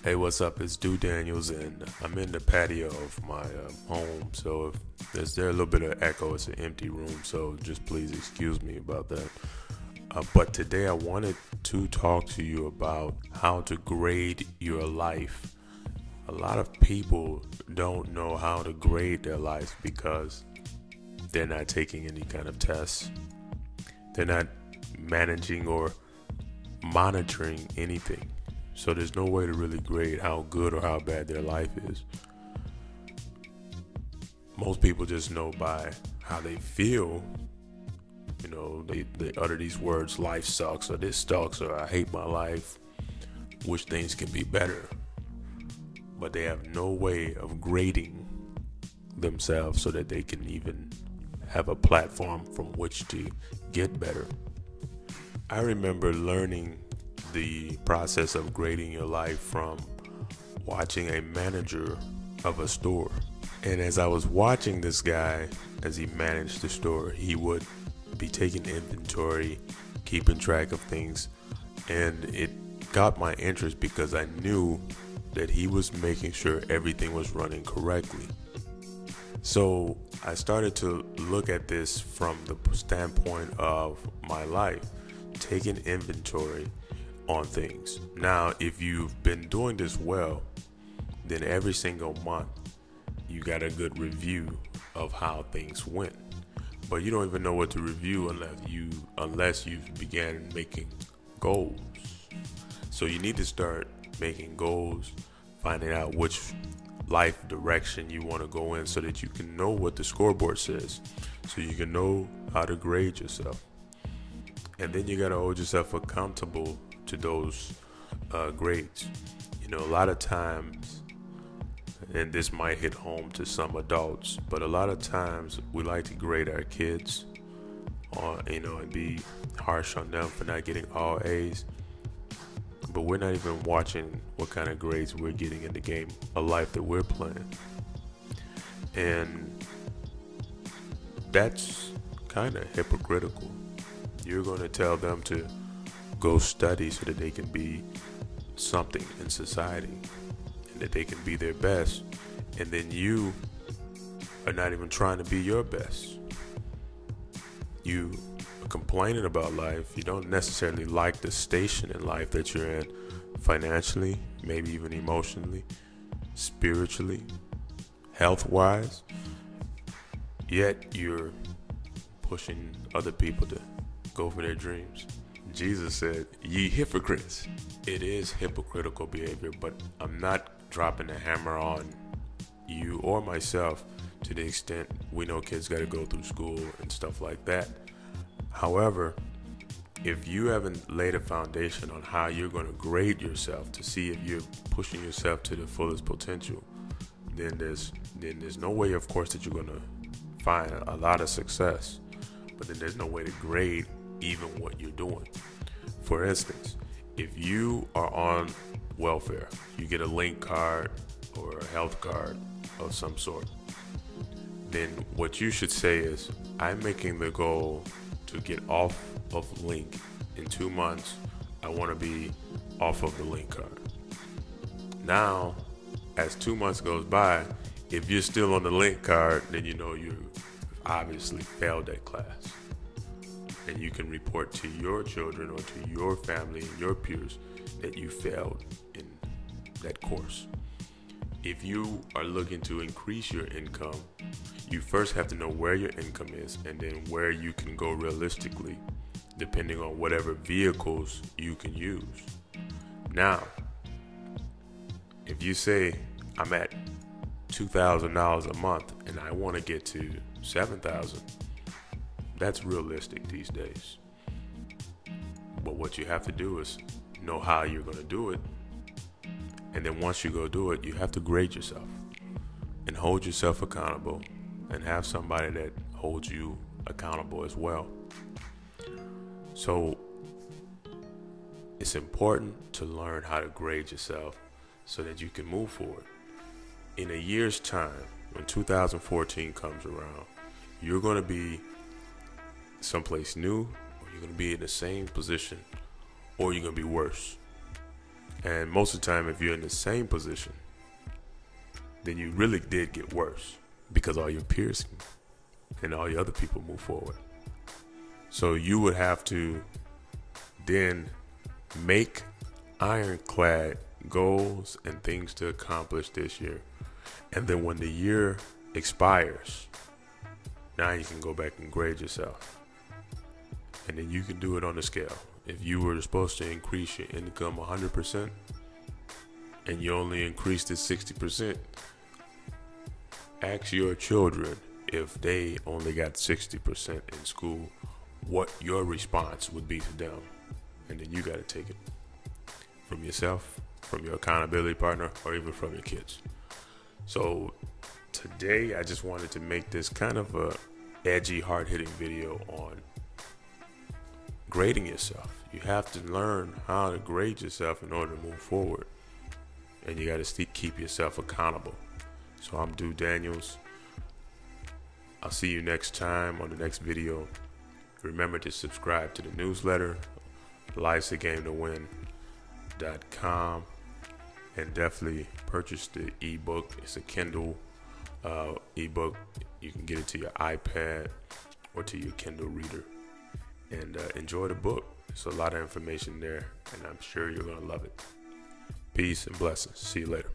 Hey, what's up? It's Dew Daniels, and I'm in the patio of my home. So if there's a little bit of echo, it's an empty room. So just please excuse me about that. But today I wanted to talk to you about how to grade your life. A lot of people don't know how to grade their life because they're not taking any kind of tests. They're not managing or monitoring anything. So there's no way to really grade how good or how bad their life is. Most people just know by how they feel. You know, they utter these words, life sucks, or this sucks, or I hate my life, wish things can be better. But they have no way of grading themselves so that they can even have a platform from which to get better. I remember learning the process of grading your life from watching a manager of a store. And as I was watching this guy as he managed the store, he would be taking inventory, keeping track of things, and it got my interest because I knew that he was making sure everything was running correctly. So I started to look at this from the standpoint of my life, taking inventory on things. Now, if you've been doing this well, then every single month you got a good review of how things went. But you don't even know what to review unless you began making goals. So you need to start making goals, finding out which life direction you want to go in so that you can know what the scoreboard says, so you can know how to grade yourself. And then you got to hold yourself accountable to those grades. You know, a lot of times, and this might hit home to some adults, but a lot of times we like to grade our kids, and be harsh on them for not getting all A's. But we're not even watching what kind of grades we're getting in the game of life that we're playing. And that's kind of hypocritical. You're going to tell them to go study so that they can be something in society and that they can be their best, and then you are not even trying to be your best. You are complaining about life. You don't necessarily like the station in life that you're in, financially, maybe even emotionally, spiritually, health-wise, yet you're pushing other people to go for their dreams. Jesus said, "Ye hypocrites." It is hypocritical behavior, but I'm not dropping a hammer on you or myself to the extent we know kids got to go through school and stuff like that. However, if you haven't laid a foundation on how you're going to grade yourself to see if you're pushing yourself to the fullest potential, then there's no way, of course, that you're going to find a lot of success. But then there's no way to grade even what you're doing. For instance, if you are on welfare, you get a link card or a health card of some sort, then what you should say is, I'm making the goal to get off of link in 2 months. I want to be off of the link card. Now, as 2 months goes by, if you're still on the link card, then you know you obviously failed that class. And you can report to your children or to your family and your peers that you failed in that course. If you are looking to increase your income, you first have to know where your income is and then where you can go realistically, depending on whatever vehicles you can use. Now, if you say, I'm at $2,000 a month and I want to get to $7,000, that's realistic these days. But what you have to do is know how you're going to do it. And then once you go do it, you have to grade yourself and hold yourself accountable and have somebody that holds you accountable as well. So it's important to learn how to grade yourself so that you can move forward. In a year's time, when 2014 comes around, you're going to be someplace new, or you're going to be in the same position, or you're going to be worse. And most of the time, if you're in the same position, then you really did get worse because all your peers and all your other people move forward. So you would have to then make ironclad goals and things to accomplish this year. And then when the year expires, now you can go back and grade yourself. And then you can do it on a scale. If you were supposed to increase your income 100% and you only increased it 60%, ask your children if they only got 60% in school, what your response would be to them. And then you got to take it from yourself, from your accountability partner, or even from your kids. So today I just wanted to make this kind of a edgy, hard-hitting video on grading yourself. You have to learn how to grade yourself in order to move forward. And you got to keep yourself accountable. So I'm Dude Daniels. I'll see you next time on the next video. Remember to subscribe to the newsletter, life's a game to win.com, and definitely purchase the ebook. It's a Kindle ebook. You can get it to your iPad or to your Kindle reader, and enjoy the book. There's a lot of information there, and I'm sure you're going to love it. Peace and blessings. See you later.